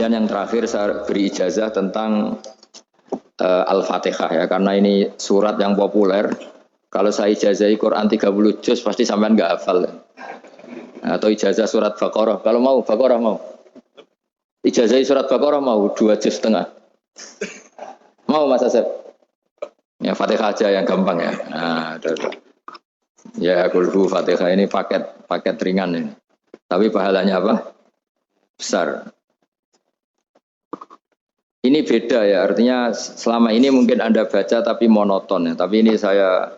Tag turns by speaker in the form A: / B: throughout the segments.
A: Kemudian yang terakhir saya beri ijazah tentang Al-Fatihah ya, karena ini surat yang populer. Kalau saya ijazahi Quran 30 juz pasti sampean nggak hafal. Atau ijazah surat Baqarah. Kalau mau Baqarah mau. Ijazahi surat Baqarah mau 2 juz setengah. Mau Mas Asep? Ya Fatihah aja yang gampang ya. Nah, ya kulhu Fatihah ini paket ringan ini. Tapi pahalanya apa? Besar. Ini beda ya, artinya selama ini mungkin Anda baca tapi monoton ya. Tapi ini saya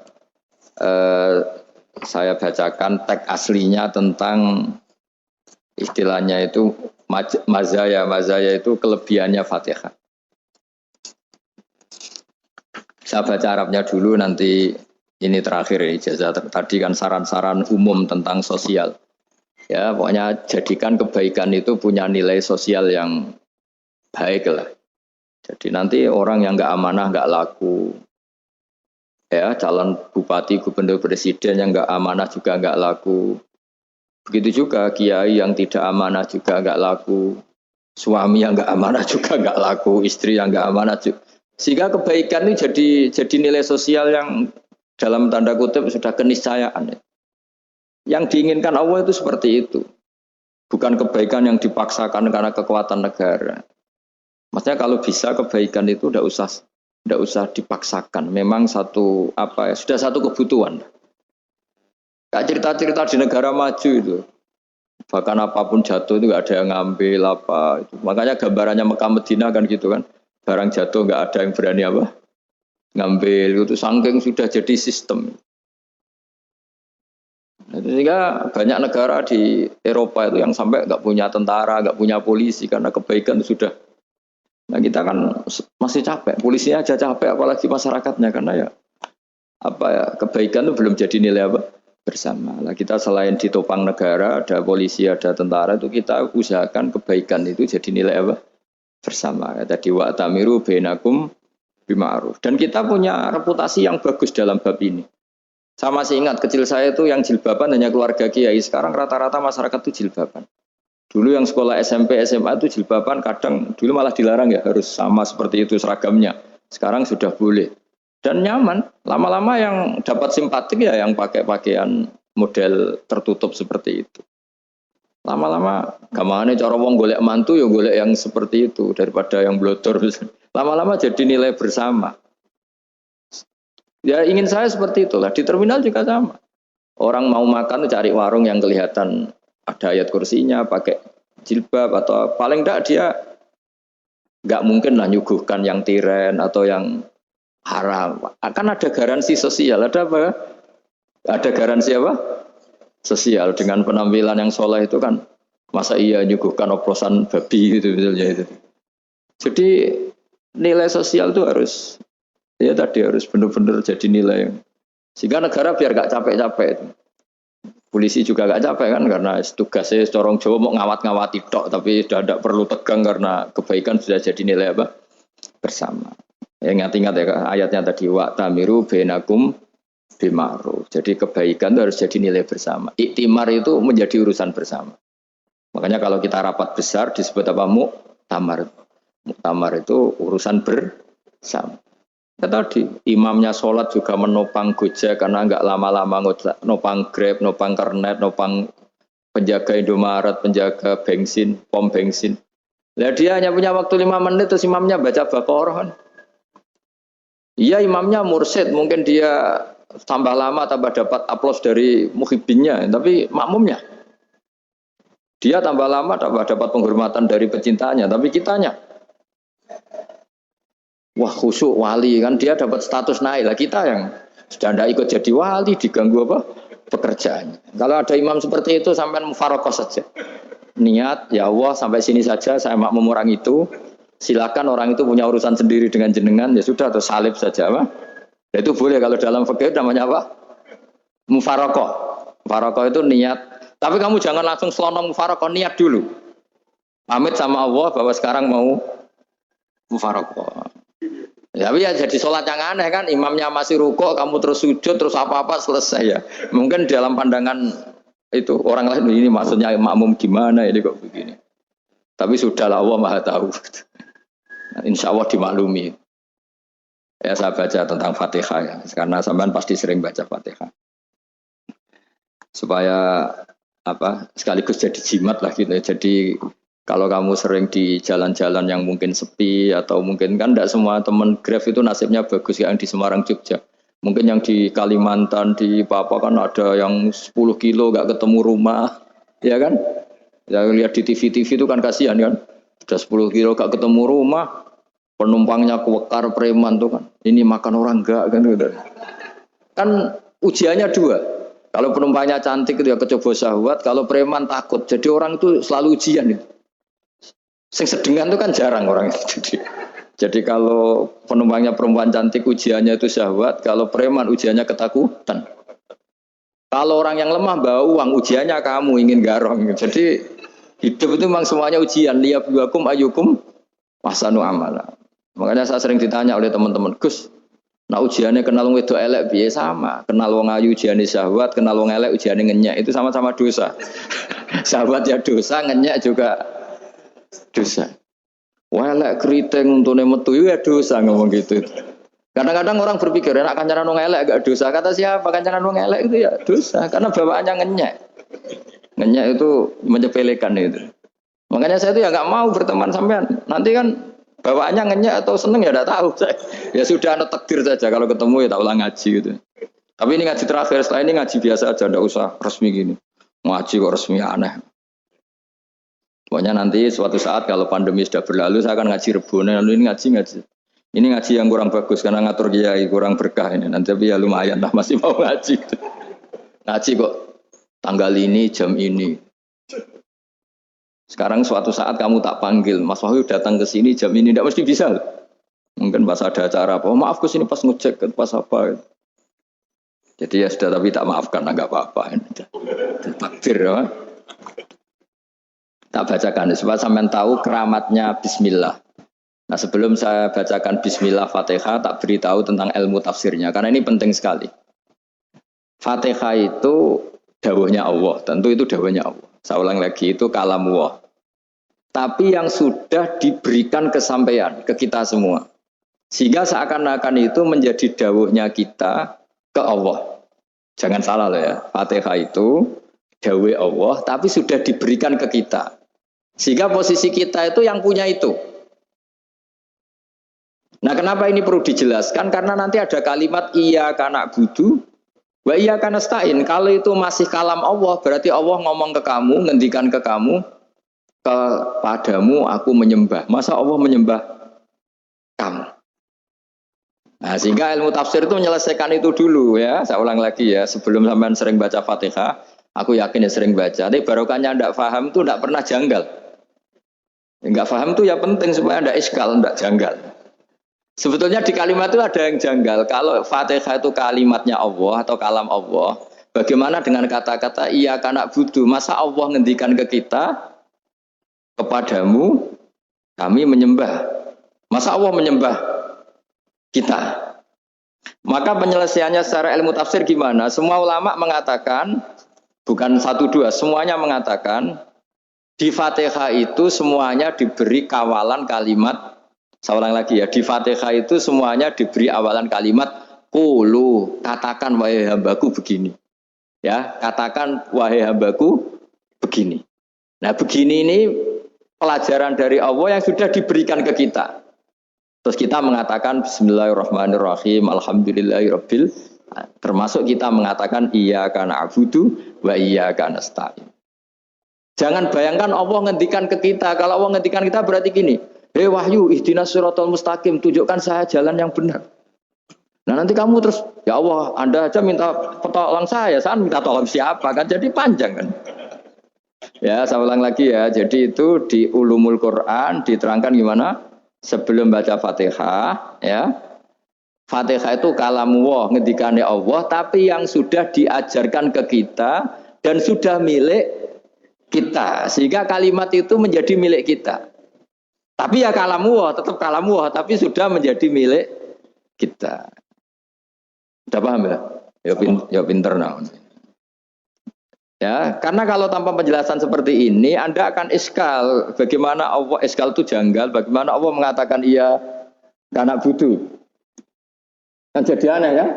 A: bacakan teks aslinya tentang istilahnya itu mazaya. Mazaya itu kelebihannya Fatihah. Saya baca Arabnya dulu, nanti ini terakhir ijazah tadi kan saran-saran umum tentang sosial. Ya, pokoknya jadikan kebaikan itu punya nilai sosial yang baik lah. Jadi nanti orang yang nggak amanah nggak laku, ya calon bupati, gubernur, presiden yang nggak amanah juga nggak laku. Begitu juga kiai yang tidak amanah juga nggak laku, suami yang nggak amanah juga nggak laku, istri yang nggak amanah juga. Sehingga kebaikan ini jadi nilai sosial yang dalam tanda kutip sudah keniscayaan. Yang diinginkan Allah itu seperti itu, bukan kebaikan yang dipaksakan karena kekuatan negara. Maksudnya kalau bisa kebaikan itu tidak usah dipaksakan. Memang sudah satu kebutuhan. Kayak cerita-cerita di negara maju itu. Bahkan apapun jatuh itu nggak ada yang ngambil apa. Itu. Makanya gambarannya Mekah Medina kan gitu kan. Barang jatuh nggak ada yang berani apa ngambil. Itu saking sudah jadi sistem. Sehingga banyak negara di Eropa itu yang sampai nggak punya tentara, nggak punya polisi karena kebaikan itu sudah. Nah kita kan masih capek, polisinya aja capek, apalagi masyarakatnya karena ya kebaikan itu belum jadi nilai apa bersama. Nah kita selain ditopang negara, ada polisi, ada tentara itu kita usahakan kebaikan itu jadi nilai apa bersama. Tadi wa'tamiru bainakum bima'ruf. Dan kita punya reputasi yang bagus dalam bab ini. Saya masih ingat kecil saya itu yang jilbaban hanya keluarga kiai. Sekarang rata-rata masyarakat itu jilbaban. Dulu yang sekolah SMP, SMA itu jilbaban kadang dulu malah dilarang ya harus sama seperti itu seragamnya. Sekarang sudah boleh dan nyaman. Lama-lama yang dapat simpatik ya yang pakai pakaian model tertutup seperti itu. Lama-lama gamane cara wong golek mantu ya golek yang seperti itu daripada yang blodor. Lama-lama jadi nilai bersama. Ya ingin saya seperti itulah. Di terminal juga sama. Orang mau makan cari warung yang kelihatan ada ayat kursinya, pakai jilbab atau paling enggak dia enggak mungkin lah nyuguhkan yang tiren atau yang haram. Akan ada garansi sosial, ada apa? Ada garansi apa? Sosial dengan penampilan yang soleh itu kan masa iya nyuguhkan oplosan babi gitu misalnya itu. Jadi nilai sosial itu harus harus benar-benar jadi nilai sehingga negara biar gak capek-capek itu. Polisi juga gak capek kan karena tugasnya corong Jawa mau ngawat-ngawati tok tapi sudah tidak perlu tegang karena kebaikan sudah jadi nilai apa bersama. Ya, ingat-ingat ya ayatnya tadi wa'tamiru bainakum bima'ruf. Jadi kebaikan itu harus jadi nilai bersama. Iktimar itu menjadi urusan bersama. Makanya kalau kita rapat besar disebut apa muktamar. Muktamar itu urusan bersama. Ya tadi imamnya sholat juga menopang Gojek karena nggak lama-lama nopang Grab, nopang Kernet, nopang penjaga Indomaret, penjaga bensin, pom bensin. Lah dia hanya punya waktu 5 menit terus imamnya baca Baqarah kan. Iya imamnya mursyid, mungkin dia tambah lama tambah dapat aplaus dari muhibbinnya, tapi makmumnya dia tambah lama tambah dapat penghormatan dari pecintanya, tapi kitanya wah khusyuk wali kan dia dapat status naik lah, kita yang sudah tidak ikut jadi wali diganggu apa pekerjaannya. Kalau ada imam seperti itu sampai mufarokoh saja niat ya Allah sampai sini saja saya makmum orang itu, silakan orang itu punya urusan sendiri dengan jenengan ya sudah atau salib saja apa ya, itu boleh. Kalau dalam fikih namanya apa mufarokoh. Mufarokoh itu niat, tapi kamu jangan langsung selonong mufarokoh, niat dulu pamit sama Allah bahwa sekarang mau mufarokoh. Tapi ya jadi sholat yang aneh kan, imamnya masih rukuk, kamu terus sujud, terus apa-apa selesai ya. Mungkin dalam pandangan itu orang lain ini maksudnya makmum gimana ini kok begini. Tapi sudahlah Allah Maha tahu. Insya Allah dimaklumi. Ya saya baca tentang Fatihah ya, karena sampean pasti sering baca Fatihah. Supaya apa sekaligus jadi jimat lah gitu ya. Jadi kalau kamu sering di jalan-jalan yang mungkin sepi atau mungkin kan tidak semua teman Grab itu nasibnya bagus yang di Semarang Jogja. Mungkin yang di Kalimantan di Papua kan ada yang 10 kilo gak ketemu rumah, ya kan? Ya lihat di TV-TV itu kan kasihan kan. Sudah 10 kilo gak ketemu rumah, penumpangnya kuwekar preman tuh kan. Ini makan orang enggak kan gitu. Kan ujiannya dua. Kalau penumpangnya cantik itu ya kecoba syahwat, kalau preman takut. Jadi orang itu selalu ujian itu. Sing sedengan itu kan jarang orang itu. Jadi kalau penumpangnya perempuan cantik ujiannya itu syahwat, kalau preman ujiannya ketakutan. Kalau orang yang lemah bawa uang ujiannya kamu ingin garong. Jadi hidup itu memang semuanya ujian. Liyabluwakum ayyukum ahsanu amala. Makanya saya sering ditanya oleh teman-teman, Gus, nah ujiannya kenal wong wedok elek piye sama, kenal wong ayu ujiane syahwat, kenal wong elek ujiane ngenyek itu sama-sama dosa. Syahwat ya dosa, ngenyek juga dosa. Wah elek keriting untune metu ya dosa ngomong gitu. Kadang-kadang orang berpikir enak kancanan wong elek gak dosa. Kata siapa kancanan wong elek itu ya dosa karena bawaannya ngenyek. Ngenyek itu menyepelekan itu. Makanya saya itu ya nggak mau berteman sampean. Nanti kan bawaannya ngenyek atau seneng ya udah tahu. Ya sudah ada takdir saja kalau ketemu ya tak ulang ngaji gitu. Tapi ini ngaji terakhir, setelah ini ngaji biasa aja, enggak usah resmi gini. Ngaji kok resmi aneh. Pokoknya nanti suatu saat kalau pandemi sudah berlalu saya akan ngaji Rebone. Lalu ini ngaji. Ini ngaji yang kurang bagus karena ngatur kiai kurang berkah ini. Nanti tapi ya lumayan lah masih mau ngaji. Ngaji kok tanggal ini jam ini. Sekarang suatu saat kamu tak panggil, Mas Wahyu datang ke sini jam ini, tidak mesti bisa. Mungkin pas ada acara apa, oh, maaf ke sini pas ngecek, pas apa. Jadi ya sudah, tapi tak maafkan, enggak apa-apa. Takdir ya. Tak bacakan, supaya sampean tahu keramatnya Bismillah. Nah sebelum saya bacakan Bismillah Fatihah, tak beritahu tentang ilmu tafsirnya, karena ini penting sekali. Fatihah itu dawuhnya Allah, tentu itu dawuhnya Allah. Saya ulang lagi, itu kalamullah. Tapi yang sudah diberikan kesampaian ke kita semua. Sehingga seakan-akan itu menjadi dawuhnya kita ke Allah. Jangan salah loh ya, Fatihah itu dawuh Allah, tapi sudah diberikan ke kita. Sehingga posisi kita itu yang punya itu. Nah kenapa ini perlu dijelaskan? Karena nanti ada kalimat iyyaka na'budu wa iyyaka nasta'in. Kalau itu masih kalam Allah, berarti Allah ngomong ke kamu, ngendikan ke kamu, kepadamu aku menyembah. Masa Allah menyembah kamu? Nah, sehingga ilmu tafsir itu menyelesaikan itu dulu ya. Saya ulang lagi ya, sebelum sampean sering baca Fatihah, aku yakin ya sering baca. Tapi barokahnya tidak paham itu tidak pernah janggal. Enggak paham itu ya penting supaya ada iskal, tidak janggal. Sebetulnya di kalimat itu ada yang janggal. Kalau Fatihah itu kalimatnya Allah atau kalam Allah, bagaimana dengan kata-kata iyyaka na'budu? Masa Allah ngendikan ke kita, kepadamu kami menyembah. Masa Allah menyembah kita? Maka penyelesaiannya secara ilmu tafsir gimana? Semua ulama mengatakan, bukan satu dua, semuanya mengatakan di Fatihah itu semuanya diberi kawalan kalimat. Saya ulang lagi ya, di Fatihah itu semuanya diberi awalan kalimat qulu, katakan wahai hambaku begini. Ya, katakan wahai hambaku begini. Nah, begini ini pelajaran dari Allah yang sudah diberikan ke kita. Terus kita mengatakan bismillahirrahmanirrahim, alhamdulillahirabbil, termasuk kita mengatakan iyyaka na'budu wa iyyaka nasta'in. Jangan bayangkan Allah ngendikan ke kita. Kalau Allah ngendikan kita berarti gini, hei Wahyu, ihdinas siratal mustaqim, tunjukkan saya jalan yang benar. Nah nanti kamu terus, ya Allah, Anda aja minta tolong saya minta tolong siapa kan? Jadi panjang kan. Ya, saya ulang lagi ya. Jadi itu di Ulumul Quran diterangkan gimana? Sebelum baca Fatihah, ya. Fatihah itu kalamullah, ngendikane Allah, tapi yang sudah diajarkan ke kita dan sudah milik kita, sehingga kalimat itu menjadi milik kita. Tapi ya kalamullah, tetap kalamullah, tapi sudah menjadi milik kita. Sudah paham ya? Ya pinter nah. Ya, karena kalau tanpa penjelasan seperti ini, Anda akan iskal. Bagaimana Allah iskal itu janggal? Bagaimana Allah mengatakan iya karena butuh? Kan jadi aneh kan?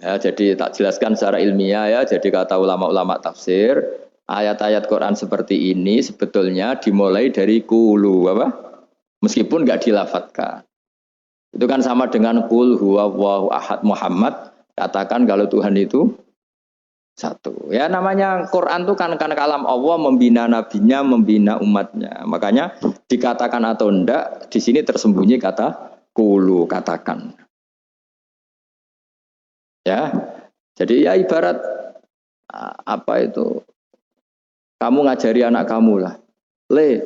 A: Ya, jadi tak jelaskan secara ilmiah ya. Jadi kata ulama-ulama tafsir, ayat-ayat Quran seperti ini sebetulnya dimulai dari kulu, apa? Meskipun nggak dilafatkan. Itu kan sama dengan kul huwallahu ahad Muhammad. Katakan kalau Tuhan itu satu. Ya namanya Quran itu kan kalam Allah membina nabinya, membina umatnya. Makanya dikatakan atau enggak, di sini tersembunyi kata kulu, katakan. Ya. Jadi ya ibarat apa itu? Kamu ngajari anak kamu lah. Le,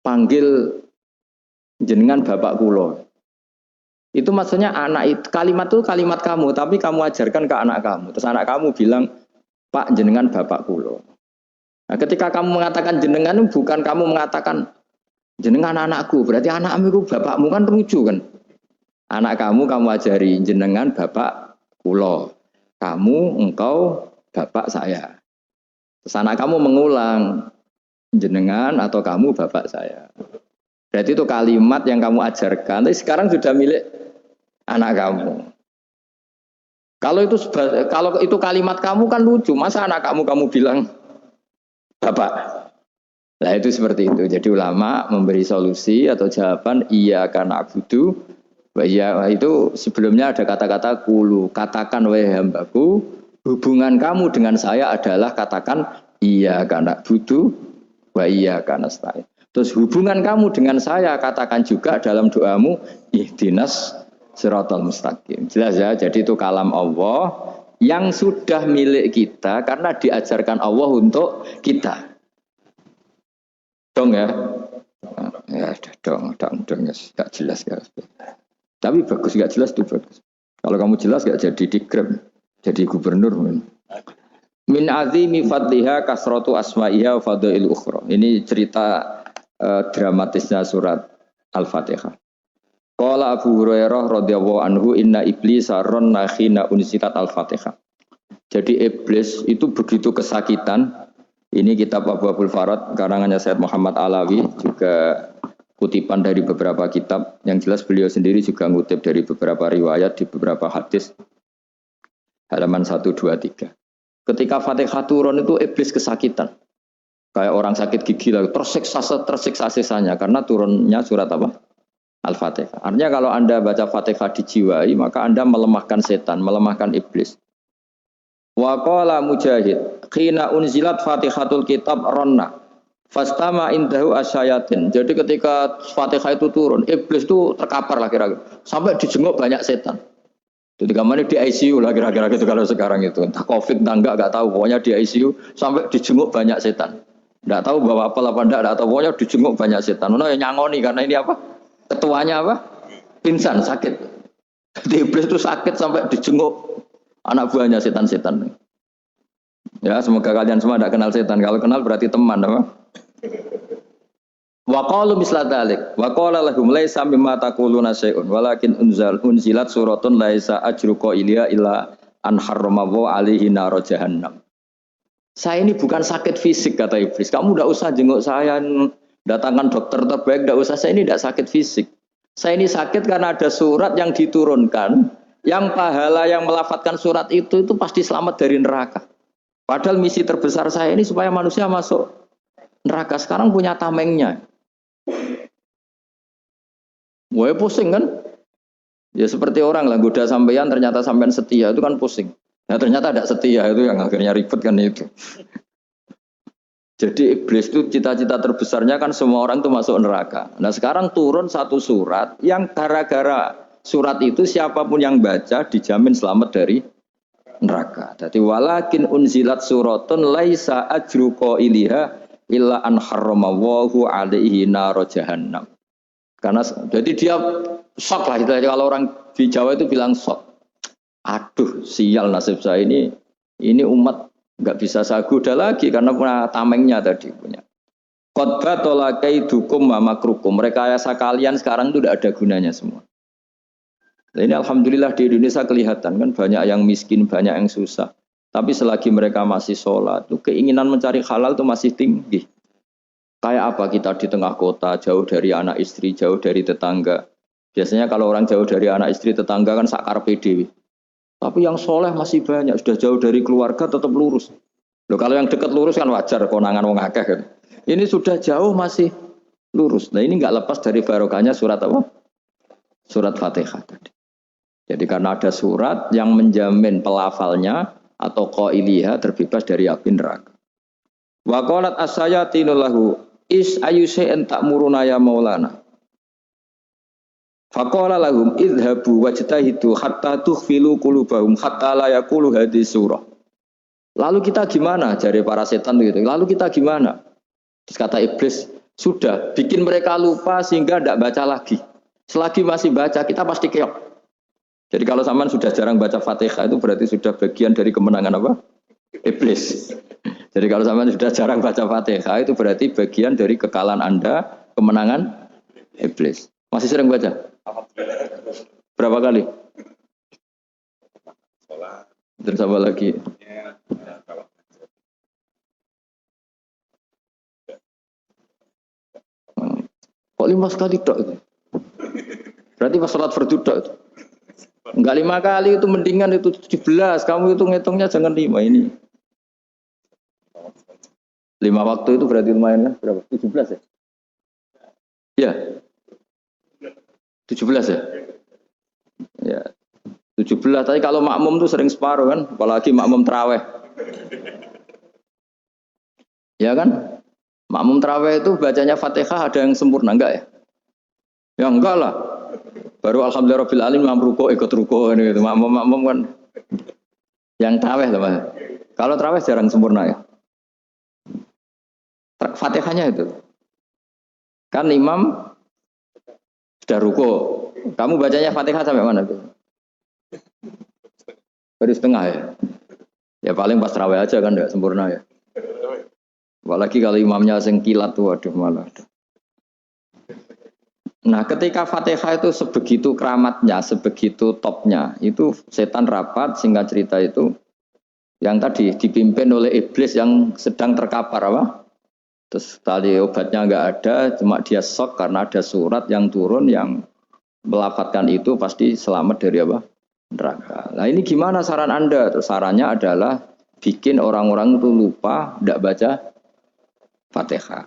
A: panggil jenengan bapak kulo. Itu maksudnya anak itu kalimat itu kalimat kamu, tapi kamu ajarkan ke anak kamu. Terus anak kamu bilang, "Pak, jenengan bapak kulo." Nah, ketika kamu mengatakan jenengan bukan kamu mengatakan jenengan anakku, berarti anakmu itu bapakmu kan lucu kan? Anak kamu ajari jenengan bapak kulo. Kamu engkau bapak saya. Terus anak kamu mengulang jenengan atau kamu bapak saya. Berarti itu kalimat yang kamu ajarkan, tapi sekarang sudah milik anak kamu. Kalau itu kalimat kamu kan lucu, masa anak kamu bilang bapak? Nah itu seperti itu. Jadi ulama memberi solusi atau jawaban iya karena abudu. Ya itu sebelumnya ada kata-kata kulu. Katakan wahai hambaku, hubungan kamu dengan saya adalah katakan iya karena abudu, wa iya karena stain. Terus hubungan kamu dengan saya katakan juga dalam doamu ihdinas siratal mustaqim. Jelas ya, jadi itu kalam Allah yang sudah milik kita karena diajarkan Allah untuk kita. Dong ya? Ya dong, gak jelas ya. Tapi bagus, gak jelas itu bagus. Kalau kamu jelas gak jadi dikrem, jadi gubernur. Min azimi fadliha kasratu asma'iha fadail ukhra. Ini cerita dramatisnya surat Al-Fatihah. Qala Abu Hurairah radhiyallahu anhu inna iblisa ranna khina unsitat Al-Fatihah. Jadi iblis itu begitu kesakitan. Ini kitab Abu Abul Farad karangannya Sayyid Muhammad Alawi, juga kutipan dari beberapa kitab. Yang jelas beliau sendiri juga ngutip dari beberapa riwayat di beberapa hadis. Halaman 123. Ketika Fatihah turun itu iblis kesakitan. Kayak orang sakit gigi lah, tersiksa sisanya karena turunnya surat apa? Al-Fatihah. Artinya kalau Anda baca Fatihah dijiwai, maka Anda melemahkan setan, melemahkan iblis. Wa qala Mujahid, khina unzilat Fatihatul Kitab ronna. Fastama indahu asyayatin. Jadi ketika Fatihah itu turun, iblis itu terkapar lah kira-kira. Sampai dijenguk banyak setan. Jadi kemana di ICU lah kira-kira gitu kalau sekarang itu. Entah COVID entah enggak tahu. Pokoknya di ICU sampai dijenguk banyak setan. Enggak tahu bahwa apa enggak tahu. Pokoknya dijenguk banyak setan. Nah yang nyangoni karena ini apa? Ketuanya apa? Pingsan, sakit. Jadi iblis itu sakit sampai dijenguk anak buahnya setan-setan. Ya semoga kalian semua tidak kenal setan. Kalau kenal berarti teman apa? Wa qalu misla dzalik wa qala lahum laisa mimma taquluna syai'un walakin unzilat suratun laisa ajru qailiha illa an harrama alaihi nar jahannam. Saya ini bukan sakit fisik kata iblis. Kamu tidak usah jenguk saya, datangkan dokter terbaik, tidak usah. Saya ini tidak sakit fisik. Saya ini sakit karena ada surat yang diturunkan, yang pahala yang melafatkan surat itu pasti selamat dari neraka. Padahal misi terbesar saya ini supaya manusia masuk neraka. Sekarang punya tamengnya. Wah pusing kan? Ya seperti orang lah goda sampean ternyata sampean setia itu kan pusing. Nah ternyata tidak setia itu yang akhirnya ribet kan itu. Jadi iblis itu cita-cita terbesarnya kan semua orang itu masuk neraka. Nah sekarang turun satu surat yang gara-gara surat itu siapapun yang baca dijamin selamat dari neraka. Jadi walakin unzilat suratun laisa ajru qailiha illa an harramallahu alaihi nar jahannam. Karena jadi dia shock lah, kalau orang di Jawa itu bilang shock. Aduh, sial nasib saya ini umat nggak bisa saya goda lagi karena punya tamengnya tadi punya. Khotbah tolakai dukum mamakrukum. Rekayasa kalian sekarang itu tidak ada gunanya semua. Nah, ini alhamdulillah di Indonesia kelihatan kan banyak yang miskin, banyak yang susah. Tapi selagi mereka masih sholat, tuh keinginan mencari halal itu masih tinggi. Kayak apa kita di tengah kota, jauh dari anak istri, jauh dari tetangga. Biasanya kalau orang jauh dari anak istri, tetangga kan sakar PD. Tapi yang soleh masih banyak, sudah jauh dari keluarga tetap lurus. Loh, kalau yang dekat lurus kan wajar, konangan wong akeh kan. Ini sudah jauh masih lurus. Nah ini nggak lepas dari barokahnya surat apa? Surat Fatihah tadi. Jadi karena ada surat yang menjamin pelafalnya atau qailiha terbebas dari api neraka. Wa qalat as-sayatinu lahu is ayusain ta'muruna ya maulana. Faqala lahum idhabu wajtahidu hatta tukhfilu qulubahum hatta la yaqulu hadhihi surah. Lalu kita gimana? Jari para setan gitu. Lalu kita gimana? Terus kata iblis, sudah bikin mereka lupa sehingga tidak baca lagi. Selagi masih baca kita pasti keok. Jadi kalau sampean sudah jarang baca Fatihah itu berarti sudah bagian dari kemenangan apa? Iblis. Jadi kalau sampean sudah jarang baca Fatihah itu berarti bagian dari kekalahan Anda, kemenangan iblis. Masih sering baca? Berapa kali? Terus apa lagi? Kok 5 kali tok itu? Berarti pas sholat fardu tok itu. Enggak 5 kali itu mendingan itu 17. Kamu itu ngitungnya jangan 5 ini. 5 waktu itu berarti lumayan lah. Berapa? 17 ya? Iya. 17 ya? Ya. 17. Tapi kalau makmum tuh sering separuh kan, apalagi makmum tarawih. Ya kan? Makmum tarawih itu bacanya Fatihah ada yang sempurna enggak ya? Ya enggak lah. Baru alhamdulillahirabbil alamin ruko ikut ruko gitu. Makmum kan yang tarawih lah. Kalau tarawih jarang sempurna ya. Fatihahnya itu. Kan imam sudah ruko. Kamu bacanya Fatihah sampai mana tuh? Baru setengah ya. Ya paling pas tarawih aja kan enggak sempurna ya. Apalagi kalau imamnya sing kilat tuh waduh malah. Nah, ketika Fatihah itu sebegitu keramatnya, sebegitu topnya, itu setan rapat, singkat cerita itu yang tadi dipimpin oleh iblis yang sedang terkapar apa? Terus tali obatnya nggak ada, cuma dia shock karena ada surat yang turun yang melafatkan itu pasti selamat dari apa? Neraka. Nah ini gimana saran Anda? Terus sarannya adalah bikin orang-orang itu lupa, tidak baca Fatihah.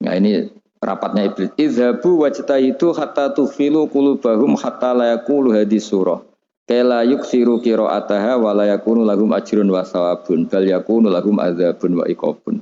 A: Nah ini rapatnya iblis. Izhabu wajtahidu hatta tufilu qulubahum hatta la yaqulu hadhihi surah. Kala yuksiru qira'ataha wa la yakunu lahum ajrun wa thawabun bal yakunu lahum adzabun wa iqabun.